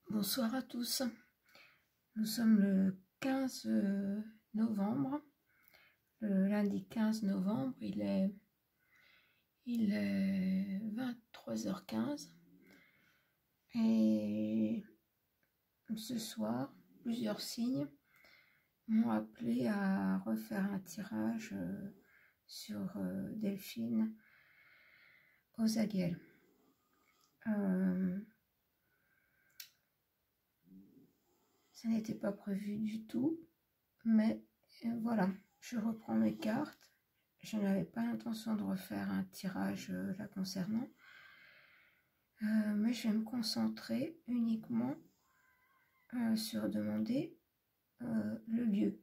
Bonsoir à tous. Nous sommes le 15 novembre. Le lundi 15 novembre, il est 23h15. Et ce soir, plusieurs signes m'ont appelé à refaire un tirage sur Delphine Ozaguel. Ça n'était pas prévu du tout, mais voilà, je reprends mes cartes. Je n'avais pas l'intention de refaire un tirage la concernant, mais je vais me concentrer uniquement sur demander le lieu.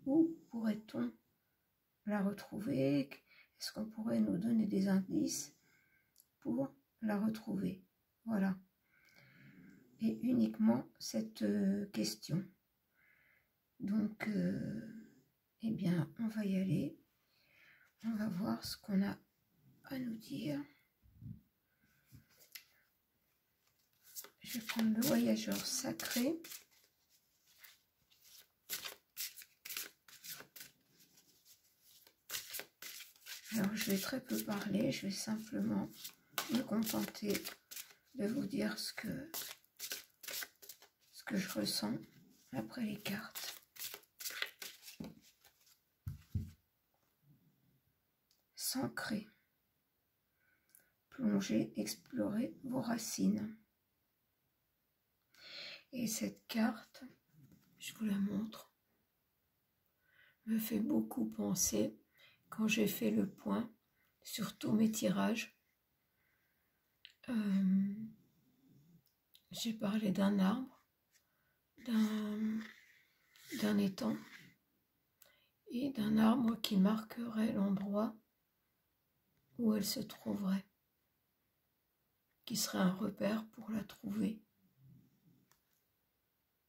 Où pourrait-on la retrouver? Est-ce qu'on pourrait nous donner des indices pour la retrouver? Voilà. Et uniquement cette question. Donc, eh bien, on va y aller. On va voir ce qu'on a à nous dire. Je vais prendre le voyageur sacré. Alors, je vais très peu parler. Je vais simplement me contenter de vous dire ce que je ressens après les cartes. S'ancrer. Plonger, explorer vos racines. Et cette carte, je vous la montre, me fait beaucoup penser quand j'ai fait le point sur tous mes tirages. J'ai parlé d'un arbre, d'un étang et d'un arbre qui marquerait l'endroit où elle se trouverait, qui serait un repère pour la trouver.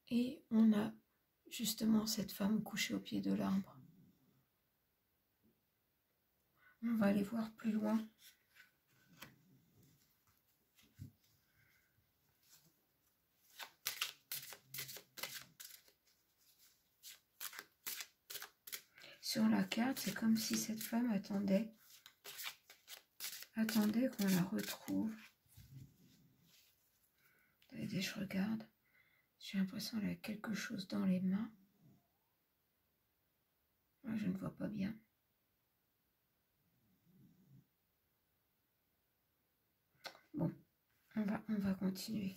Et on a justement cette femme couchée au pied de l'arbre. On va aller voir plus loin. Sur la carte, c'est comme si cette femme attendait qu'on la retrouve. Attendez, je regarde. J'ai l'impression qu'elle a quelque chose dans les mains. Moi, je ne vois pas bien. Bon, on va continuer.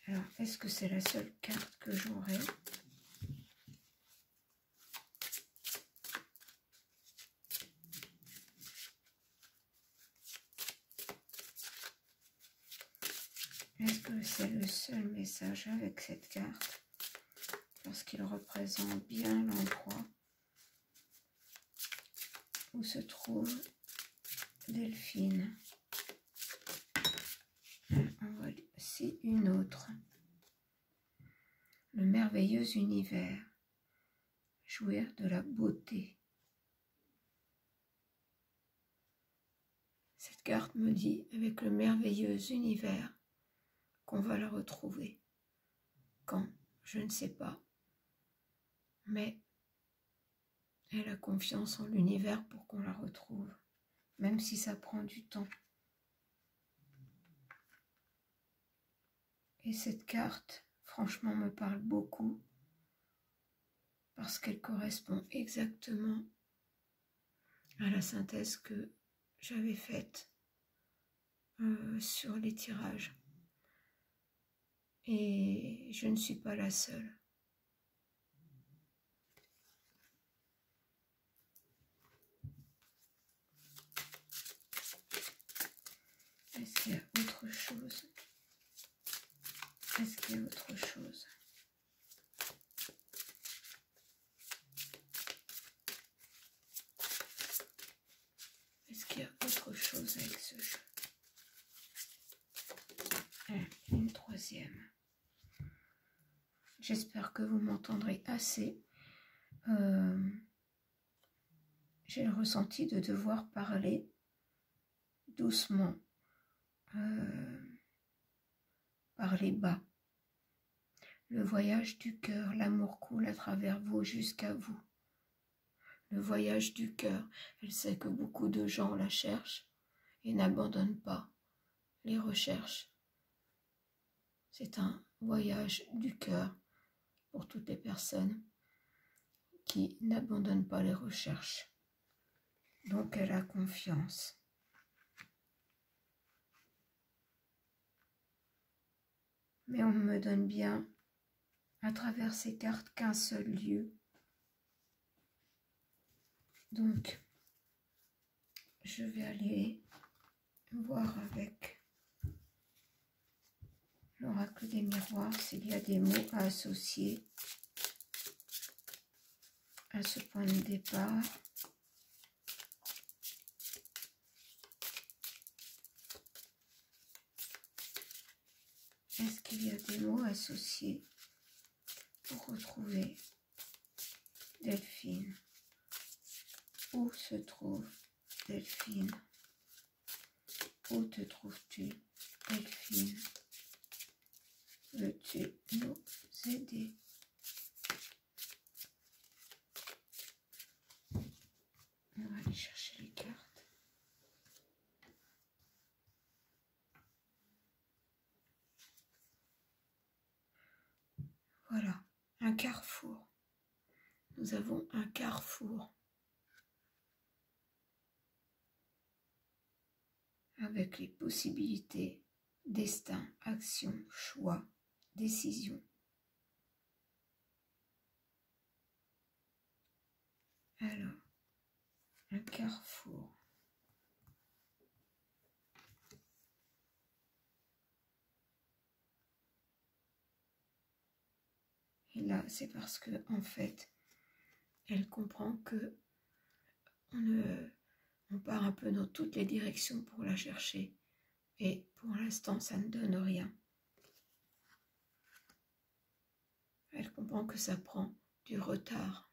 Alors, est-ce que c'est la seule carte que j'aurai ? Est-ce que c'est le seul message avec cette carte? Parce qu'il représente bien l'endroit où se trouve Delphine. On voit ici une autre. Le merveilleux univers. Jouir de la beauté. Cette carte me dit, avec le merveilleux univers, qu'on va la retrouver. Quand? Je ne sais pas. Mais elle a confiance en l'univers pour qu'on la retrouve, même si ça prend du temps. Et cette carte, franchement, me parle beaucoup, parce qu'elle correspond exactement à la synthèse que j'avais faite sur les tirages. Et je ne suis pas la seule. Est-ce qu'il y a autre chose? Est-ce qu'il y a autre chose? Est-ce qu'il y a autre chose avec ce jeu? Une troisième. J'espère que vous m'entendrez assez. J'ai le ressenti de devoir parler doucement. par les bas. Le voyage du cœur, l'amour coule à travers vous jusqu'à vous. Le voyage du cœur, elle sait que beaucoup de gens la cherchent et n'abandonnent pas les recherches. C'est un voyage du cœur pour toutes les personnes qui n'abandonnent pas les recherches. Donc elle a confiance. Mais on me donne bien, à travers ces cartes, qu'un seul lieu. Donc, je vais aller voir avec l'oracle des miroirs s'il y a des mots à associer à ce point de départ. Est-ce qu'il y a des mots associés pour retrouver Delphine? Où se trouve Delphine? Où te trouves-tu, Delphine? Veux-tu nous aider? On va aller chercher les cartes. Voilà, un carrefour. Nous avons un carrefour avec les possibilités, destin, action, choix, décision. Alors, un carrefour. Et là, c'est parce que, en fait, elle comprend que on part un peu dans toutes les directions pour la chercher. Et pour l'instant, ça ne donne rien. Elle comprend que ça prend du retard.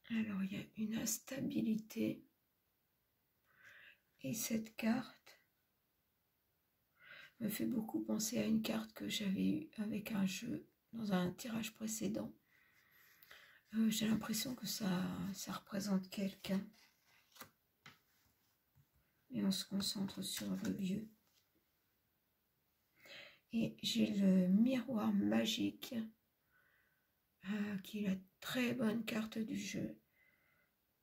Alors, il y a une instabilité. Et cette carte me fait beaucoup penser à une carte que j'avais eue avec un jeu dans un tirage précédent. J'ai l'impression que ça représente quelqu'un. Et on se concentre sur le lieu. Et j'ai le miroir magique, qui est la très bonne carte du jeu.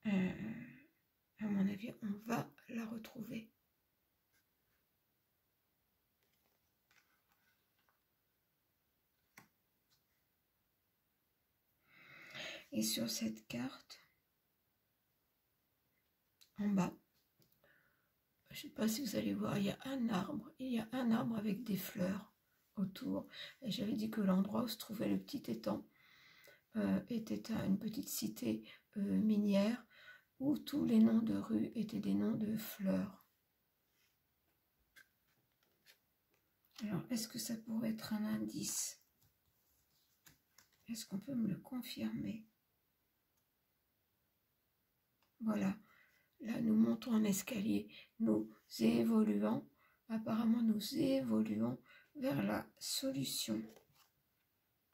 À mon avis, on va la retrouver. Et sur cette carte, en bas, je ne sais pas si vous allez voir, il y a un arbre avec des fleurs autour. Et j'avais dit que l'endroit où se trouvait le petit étang était une petite cité minière où tous les noms de rues étaient des noms de fleurs. Alors, est-ce que ça pourrait être un indice? Est-ce qu'on peut me le confirmer? Voilà, là nous montons un escalier, nous évoluons, apparemment nous évoluons vers la solution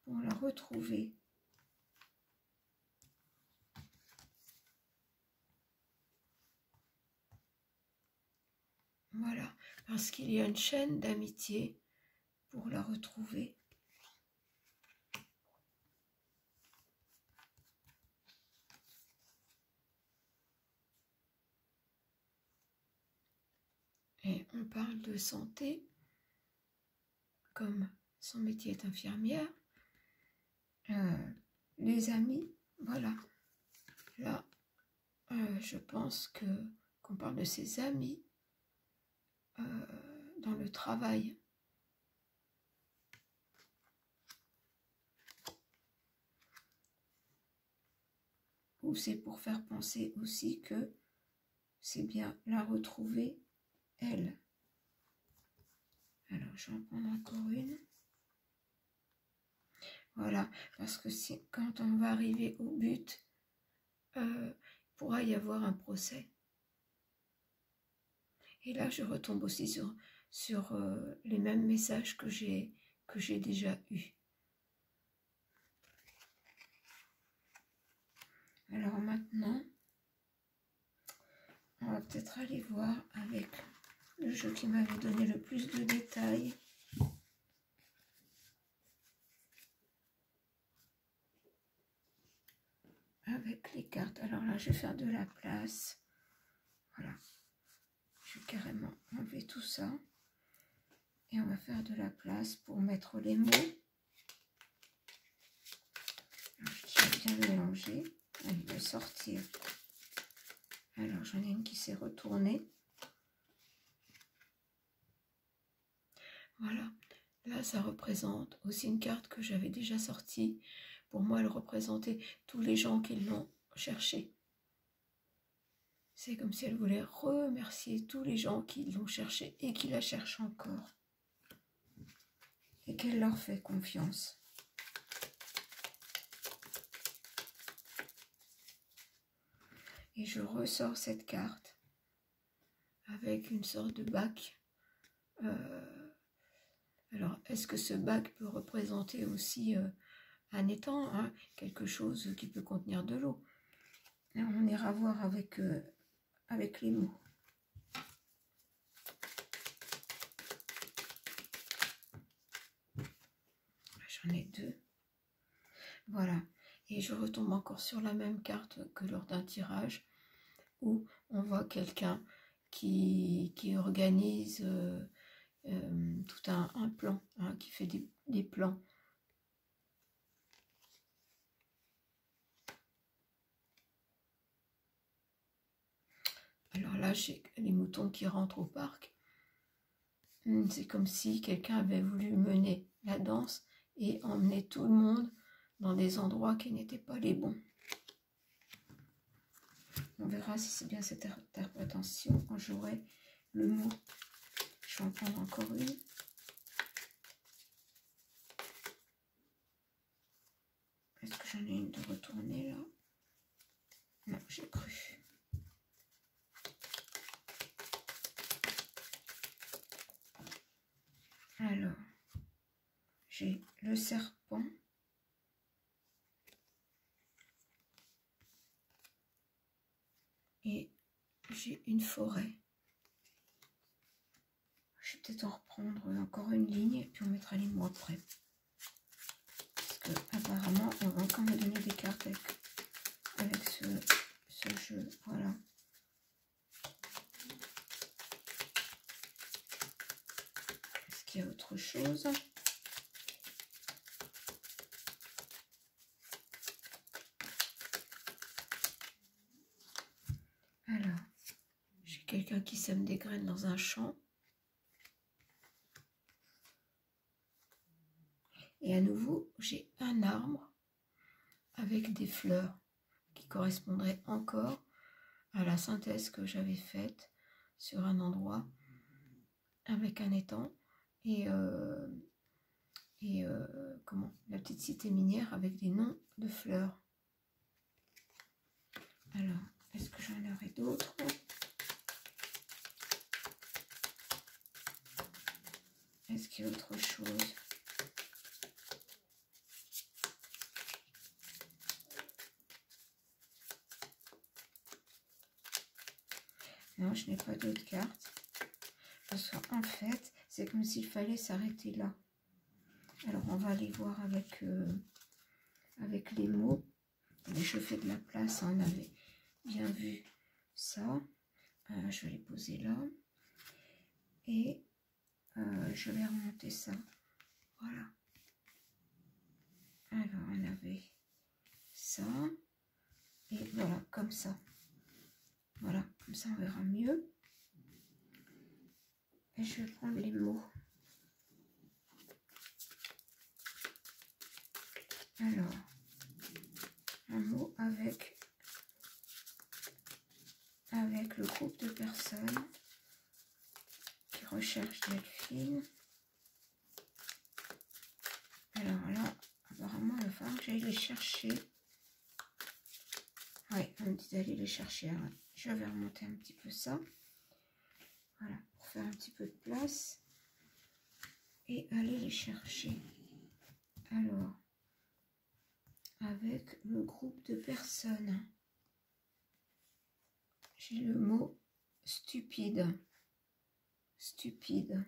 pour la retrouver. Voilà, parce qu'il y a une chaîne d'amitié pour la retrouver. Et on parle de santé, comme son métier est infirmière. Les amis, voilà. Là, je pense qu'on parle de ses amis dans le travail. Ou c'est pour faire penser aussi que c'est bien la retrouver, elle. Alors, je vais en prendre encore une. Voilà, parce que quand on va arriver au but, il pourra y avoir un procès. Et là, je retombe aussi sur les mêmes messages que j'ai déjà eus. Alors maintenant, on va peut-être aller voir avec le jeu qui m'avait donné le plus de détails. Avec les cartes. Alors là, je vais faire de la place. Voilà. Je vais carrément enlever tout ça. Et on va faire de la place pour mettre les mots. Alors, je tiens bien mélanger. Il va sortir. Alors, j'en ai une qui s'est retournée. Voilà. Là, ça représente aussi une carte que j'avais déjà sortie. Pour moi, elle représentait tous les gens qui l'ont cherchée. C'est comme si elle voulait remercier tous les gens qui l'ont cherchée et qui la cherchent encore. Et qu'elle leur fait confiance. Et je ressors cette carte avec une sorte de bac. Alors, est-ce que ce bac peut représenter aussi un étang, hein, quelque chose qui peut contenir de l'eau? On ira voir avec les mots. J'en ai deux. Voilà. Et je retombe encore sur la même carte que lors d'un tirage, où on voit quelqu'un qui organise tout un plan, hein, qui fait des plans. Alors là, j'ai les moutons qui rentrent au parc. C'est comme si quelqu'un avait voulu mener la danse et emmener tout le monde dans des endroits qui n'étaient pas les bons. On verra si c'est bien cette interprétation quand j'aurai le mot. Je vais en prendre encore une. Est-ce que j'en ai une de retourner là? Non, j'ai cru. Alors, j'ai le serpent. Et j'ai une forêt. Je vais peut-être en reprendre encore une ligne et puis on mettra les mots après. Parce que apparemment on va encore me donner des cartes avec ce jeu. Voilà. Est-ce qu'il y a autre chose? Alors, j'ai quelqu'un qui sème des graines dans un champ. Et à nouveau, j'ai un arbre avec des fleurs qui correspondraient encore à la synthèse que j'avais faite sur un endroit avec un étang et comment, la petite cité minière avec des noms de fleurs. Alors, est-ce que j'en aurai d'autres? Est-ce qu'il y a autre chose? Non, je n'ai pas d'autres cartes. Parce qu'en fait, c'est comme s'il fallait s'arrêter là. Alors, on va aller voir avec les mots. Et je fais de la place, on avait bien vu ça. Je vais les poser là. Et je vais remonter ça. Voilà. Alors, on avait ça. Et voilà, comme ça. Voilà, comme ça on verra mieux. Et je vais prendre les mots. Alors, un mot avec le groupe de personnes qui recherchent Delphine. Alors là, apparemment, il va falloir que j'aille les chercher. Oui, on me dit d'aller les chercher. Alors, je vais remonter un petit peu ça. Voilà, pour faire un petit peu de place. Et aller les chercher. Alors, avec le groupe de personnes, j'ai le mot stupide. Stupide.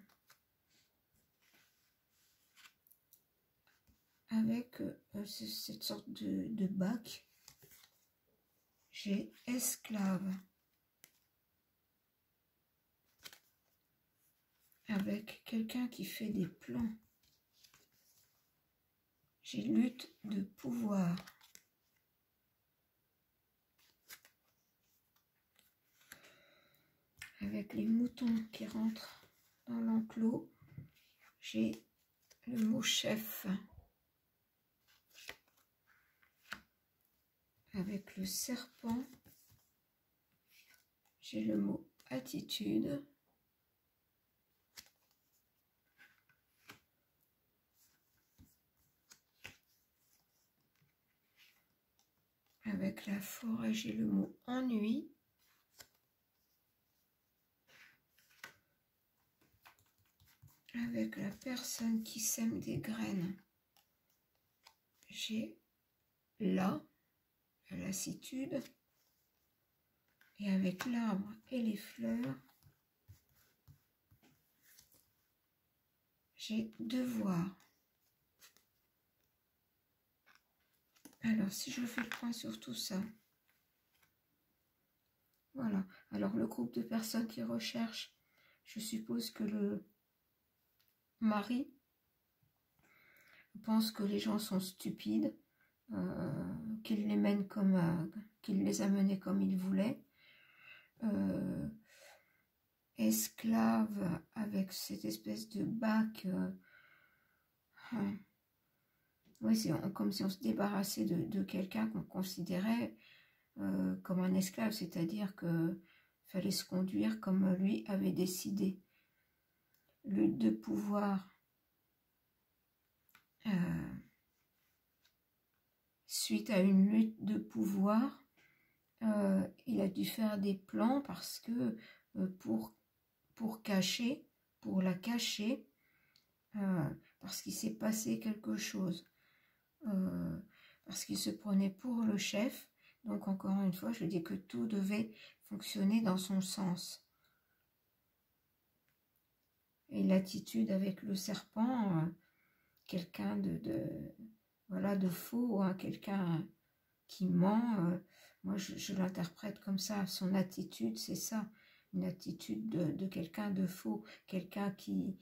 Avec cette sorte de bac, j'ai esclave. Avec quelqu'un qui fait des plans. J'ai lutte de pouvoir. Avec les moutons qui rentrent dans l'enclos, j'ai le mot chef. Avec le serpent, j'ai le mot attitude. Avec la forêt, j'ai le mot ennui. Avec la personne qui sème des graines, j'ai la lassitude. Et avec l'arbre et les fleurs, j'ai devoir. Alors, si je fais le point sur tout ça, voilà. Alors, le groupe de personnes qui recherchent, je suppose que le mari pense que les gens sont stupides, qu'il les mène comme, qu'il les a menés comme il voulait. Esclave avec cette espèce de bac. Oui, c'est comme si on se débarrassait de quelqu'un qu'on considérait comme un esclave, c'est-à-dire que fallait se conduire comme lui avait décidé. Lutte de pouvoir. Suite à une lutte de pouvoir, il a dû faire des plans parce que pour la cacher, parce qu'il s'est passé quelque chose, parce qu'il se prenait pour le chef. Donc encore une fois, je dis que tout devait fonctionner dans son sens. Et l'attitude avec le serpent, quelqu'un voilà, de faux, hein, quelqu'un qui ment, moi je l'interprète comme ça. Son attitude, c'est ça, une attitude de quelqu'un de faux, quelqu'un qui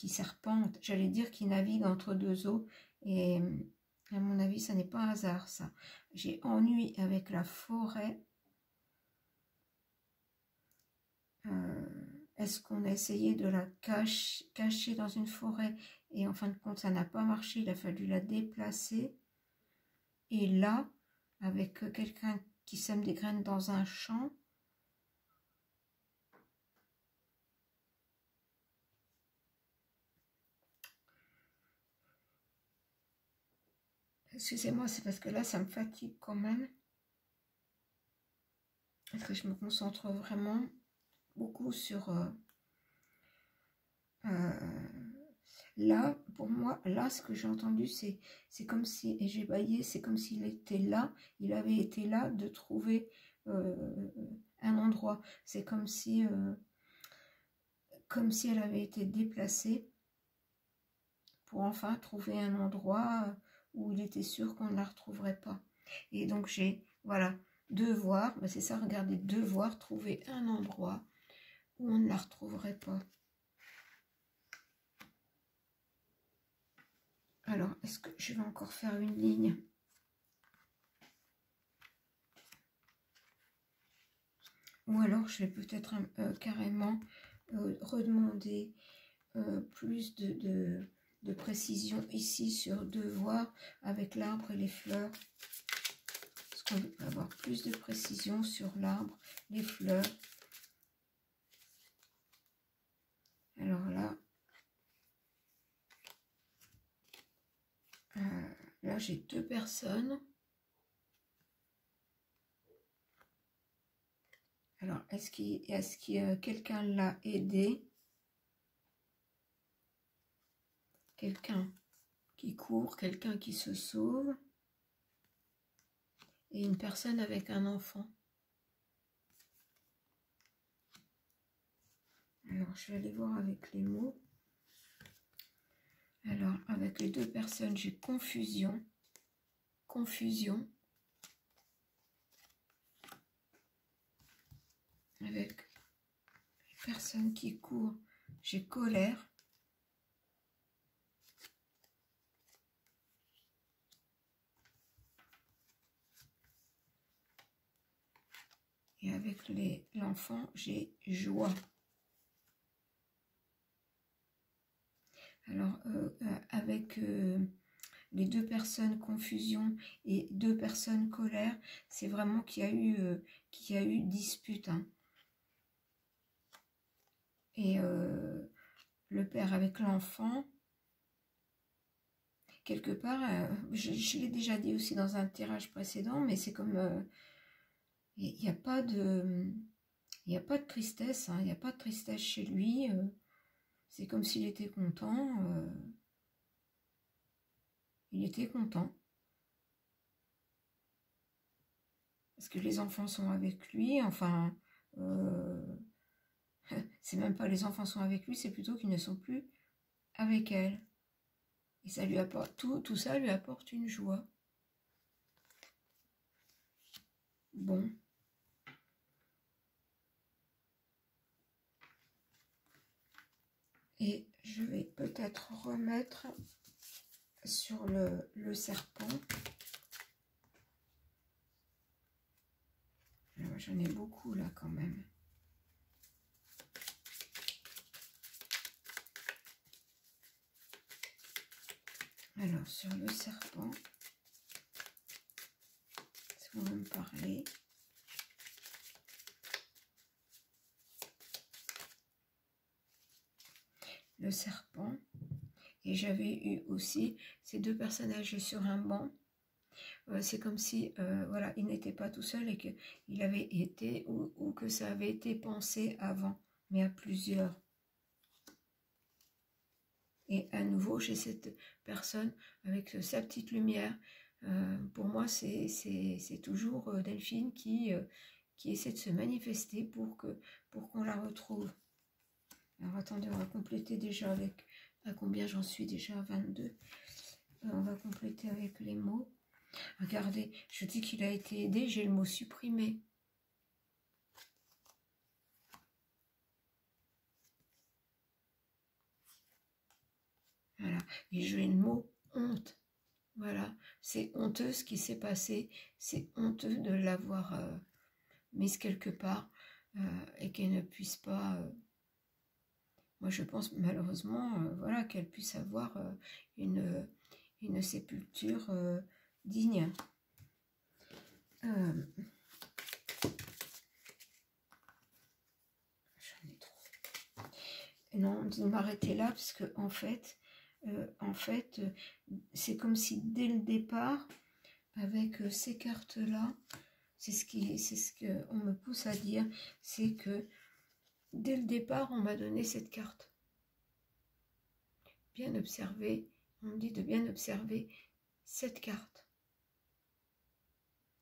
serpente, j'allais dire qui navigue entre deux eaux, et à mon avis ça n'est pas un hasard ça. J'ai ennui avec la forêt. Est-ce qu'on a essayé de la cacher dans une forêt et en fin de compte ça n'a pas marché, il a fallu la déplacer. Et là, avec quelqu'un qui sème des graines dans un champ, excusez-moi, c'est parce que là ça me fatigue quand même, parce que je me concentre vraiment beaucoup sur là, pour moi, là, ce que j'ai entendu, c'est comme si, et j'ai bâillé, c'est comme s'il était là, il avait été là de trouver un endroit. C'est comme si elle avait été déplacée pour enfin trouver un endroit où il était sûr qu'on ne la retrouverait pas. Et donc j'ai, voilà, devoir, ben c'est ça, regardez, devoir trouver un endroit où on ne la retrouverait pas. Alors, est-ce que je vais encore faire une ligne? Ou alors, je vais peut-être carrément redemander plus de précision ici sur devoir avec l'arbre et les fleurs. Parce qu'on veut avoir plus de précision sur l'arbre, les fleurs. Alors là j'ai deux personnes. Alors, est-ce que quelqu'un l'a aidé? Quelqu'un qui court, quelqu'un qui se sauve, et une personne avec un enfant. Alors, je vais aller voir avec les mots. Alors, avec les deux personnes, j'ai confusion. Confusion. Avec les personnes qui courent, j'ai colère. Et avec l'enfant, j'ai joie. Alors, avec les deux personnes confusion et deux personnes colère, c'est vraiment qu'il y a eu dispute. Hein. Et le père avec l'enfant, quelque part, je l'ai déjà dit aussi dans un tirage précédent, mais c'est comme... il n'y a pas de... Il n'y a pas de tristesse, hein, il n'y a pas de tristesse chez lui. C'est comme s'il était content. Il était content. Parce que les enfants sont avec lui. Enfin, c'est même pas les enfants sont avec lui, c'est plutôt qu'ils ne sont plus avec elle. Et ça lui apporte, tout ça lui apporte une joie. Bon. Et je vais peut-être remettre sur le serpent. J'en ai beaucoup là quand même. Alors sur le serpent, est-ce qu'on va me parler? Le serpent. Et j'avais eu aussi ces deux personnages sur un banc. C'est comme si, voilà, il n'était pas tout seul et qu'il avait été, ou que ça avait été pensé avant, mais à plusieurs. Et à nouveau, j'ai cette personne avec sa petite lumière. Pour moi, c'est toujours Delphine qui essaie de se manifester pour qu'on la retrouve. Alors attendez, on va compléter déjà avec... À combien j'en suis déjà? 22. On va compléter avec les mots. Regardez, je dis qu'il a été aidé, j'ai le mot supprimé. Voilà, et j'ai le mot honte. Voilà, c'est honteux ce qui s'est passé, c'est honteux de l'avoir mise quelque part et qu'elle ne puisse pas... moi je pense malheureusement voilà, qu'elle puisse avoir une sépulture digne. J'en ai trop. Et non, de m'arrêter là parce que en fait, c'est comme si dès le départ, avec ces cartes-là, c'est ce qu'on me pousse à dire, c'est que dès le départ, on m'a donné cette carte. Bien observer, on me dit de bien observer cette carte.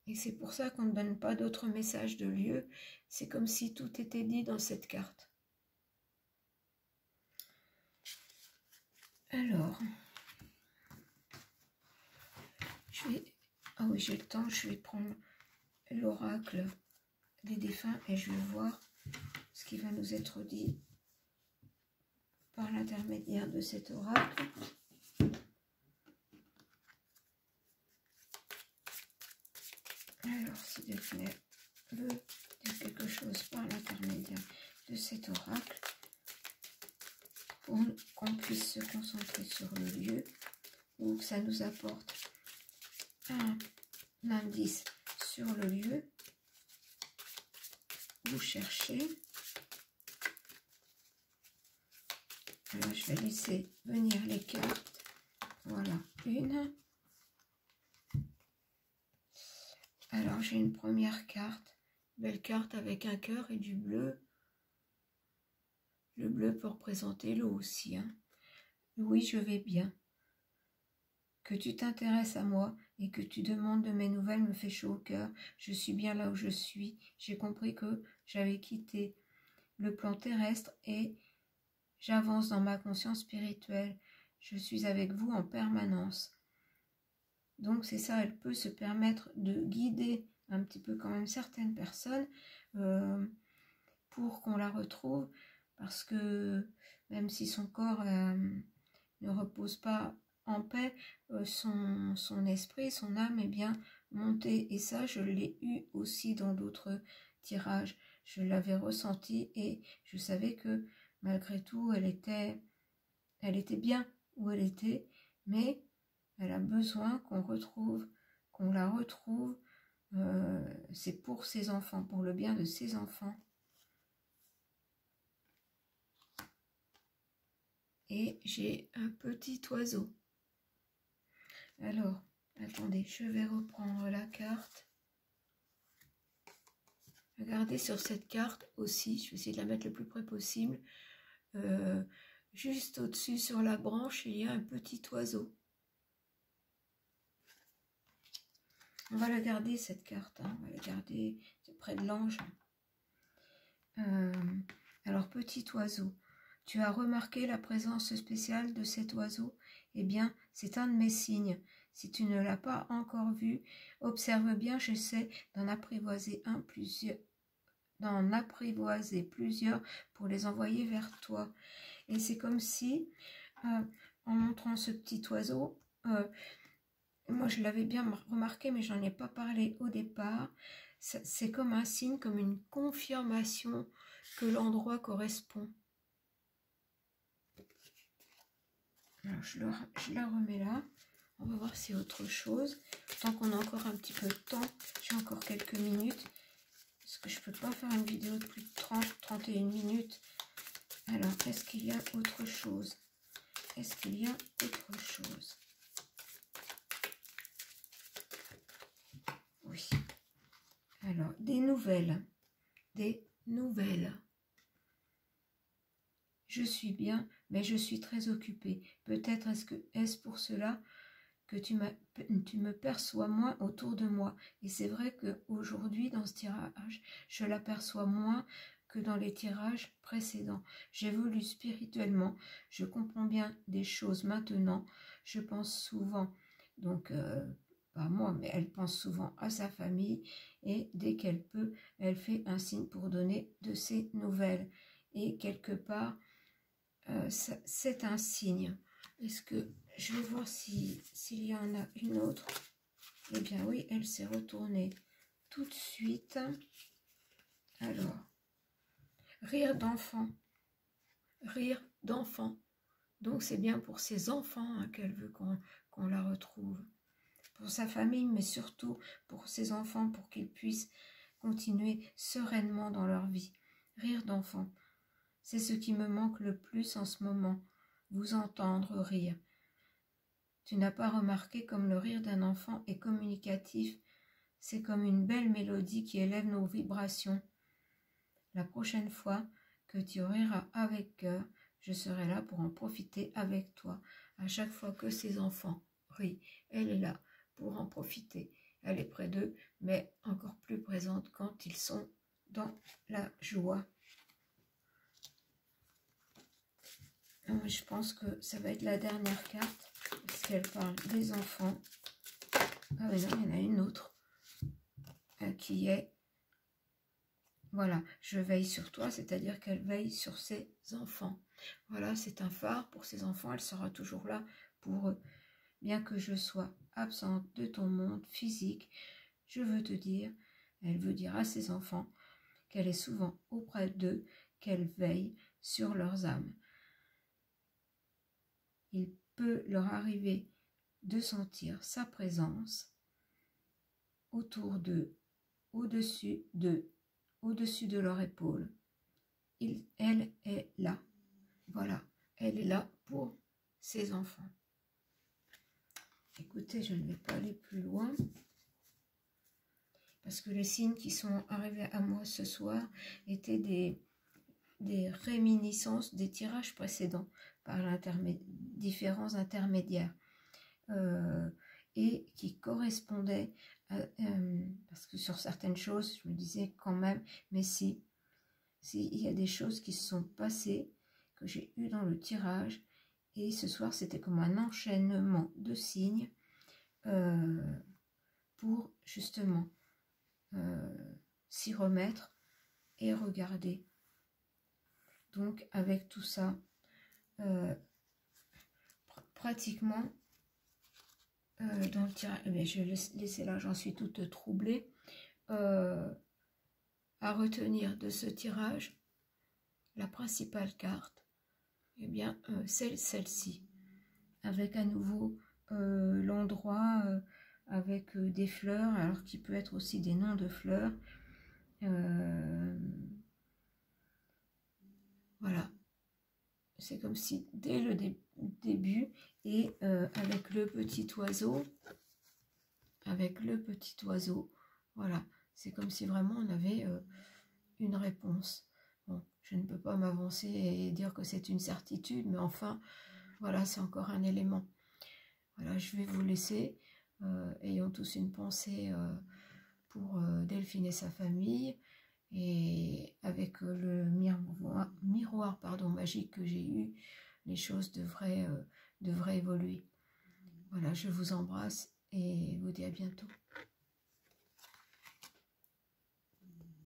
Et c'est pour ça qu'on ne donne pas d'autres messages de lieu. C'est comme si tout était dit dans cette carte. Alors, je vais... Ah oui, j'ai le temps, je vais prendre l'oracle des défunts et je vais voir ce qui va nous être dit par l'intermédiaire de cet oracle. Alors, si Delphine veut dire quelque chose par l'intermédiaire de cet oracle, pour qu'on puisse se concentrer sur le lieu, ou que ça nous apporte un indice sur le lieu, vous cherchez. Alors, je vais laisser venir les cartes. Voilà, une. Alors, j'ai une première carte Belle carte avec un cœur et du bleu. Le bleu peut représenter l'eau aussi, hein. Oui, je vais bien. Que tu t'intéresses à moi et que tu demandes de mes nouvelles me fait chaud au cœur. Je suis bien là où je suis. J'ai compris que j'avais quitté le plan terrestre et j'avance dans ma conscience spirituelle. Je suis avec vous en permanence. Donc c'est ça, elle peut se permettre de guider un petit peu quand même certaines personnes pour qu'on la retrouve, parce que même si son corps ne repose pas en paix, son esprit, son âme est bien monté. Et ça, je l'ai eu aussi dans d'autres tirages. Je l'avais ressenti et je savais que malgré tout, elle était bien où elle était, mais elle a besoin qu'on la retrouve. C'est pour ses enfants, pour le bien de ses enfants. Et j'ai un petit oiseau. Alors, attendez, je vais reprendre la carte. Regardez sur cette carte aussi, je vais essayer de la mettre le plus près possible. Juste au-dessus, sur la branche, il y a un petit oiseau. On va la garder, cette carte, hein. On va la garder près de l'ange. Alors, petit oiseau, tu as remarqué la présence spéciale de cet oiseau? Eh bien, c'est un de mes signes. Si tu ne l'as pas encore vu, observe bien, j'essaie d'en apprivoiser plusieurs pour les envoyer vers toi. Et c'est comme si, en montrant ce petit oiseau, moi je l'avais bien remarqué, mais j'en ai pas parlé au départ, c'est comme un signe, comme une confirmation que l'endroit correspond. Alors je la remets là. On va voir si c'est autre chose. Tant qu'on a encore un petit peu de temps, j'ai encore quelques minutes. Parce que je ne peux pas faire une vidéo de plus de 30-31 minutes. Alors, est-ce qu'il y a autre chose? Est-ce qu'il y a autre chose? Oui. Alors, des nouvelles. Des nouvelles. Je suis bien, mais je suis très occupée. Peut-être est-ce pour cela que tu me perçois moins autour de moi. Et c'est vrai qu'aujourd'hui, dans ce tirage, je l'aperçois moins que dans les tirages précédents. J'évolue spirituellement, je comprends bien des choses maintenant, je pense souvent, donc pas moi, mais elle pense souvent à sa famille, et dès qu'elle peut, elle fait un signe pour donner de ses nouvelles. Et quelque part, c'est un signe. Est-ce que je vais voir s'il y en a une autre? Eh bien oui, elle s'est retournée tout de suite. Alors, rire d'enfant. Rire d'enfant. Donc c'est bien pour ses enfants, hein, qu'elle veut qu'on la retrouve. Pour sa famille, mais surtout pour ses enfants, pour qu'ils puissent continuer sereinement dans leur vie. Rire d'enfant. C'est ce qui me manque le plus en ce moment. Vous entendre rire. Tu n'as pas remarqué comme le rire d'un enfant est communicatif? C'est comme une belle mélodie qui élève nos vibrations. La prochaine fois que tu riras avec cœur, je serai là pour en profiter avec toi. À chaque fois que ces enfants rient, elle est là pour en profiter. Elle est près d'eux, mais encore plus présente quand ils sont dans la joie. Je pense que ça va être la dernière carte, parce qu'elle parle des enfants. Ah mais non, il y en a une autre, qui est, voilà, je veille sur toi, c'est-à-dire qu'elle veille sur ses enfants. Voilà, c'est un phare pour ses enfants, elle sera toujours là pour eux. Bien que je sois absente de ton monde physique, je veux te dire, elle veut dire à ses enfants qu'elle est souvent auprès d'eux, qu'elle veille sur leurs âmes. Il peut leur arriver de sentir sa présence autour d'eux, au-dessus d'eux, au-dessus de leur épaule. Elle est là. Voilà, elle est là pour ses enfants. Écoutez, je ne vais pas aller plus loin. parce que les signes qui sont arrivés à moi ce soir étaient des réminiscences des tirages précédents par différents intermédiaires et qui correspondaient à, parce que sur certaines choses je me disais quand même, mais si il y a des choses qui se sont passées que j'ai eues dans le tirage, et ce soir c'était comme un enchaînement de signes pour justement s'y remettre et regarder. Donc avec tout ça, pratiquement dans le tirage, je vais laisser là, j'en suis toute troublée, à retenir de ce tirage, la principale carte, eh bien c'est celle-ci, avec à nouveau l'endroit avec des fleurs, alors qui peut être aussi des noms de fleurs. Voilà, c'est comme si dès le début, et avec le petit oiseau, voilà, c'est comme si vraiment on avait une réponse. Bon, je ne peux pas m'avancer et dire que c'est une certitude, mais enfin, voilà, c'est encore un élément. Voilà, je vais vous laisser, ayant tous une pensée pour Delphine et sa famille, et avec le miroir magique que j'ai eu, les choses devraient évoluer. Voilà, je vous embrasse et vous dis à bientôt.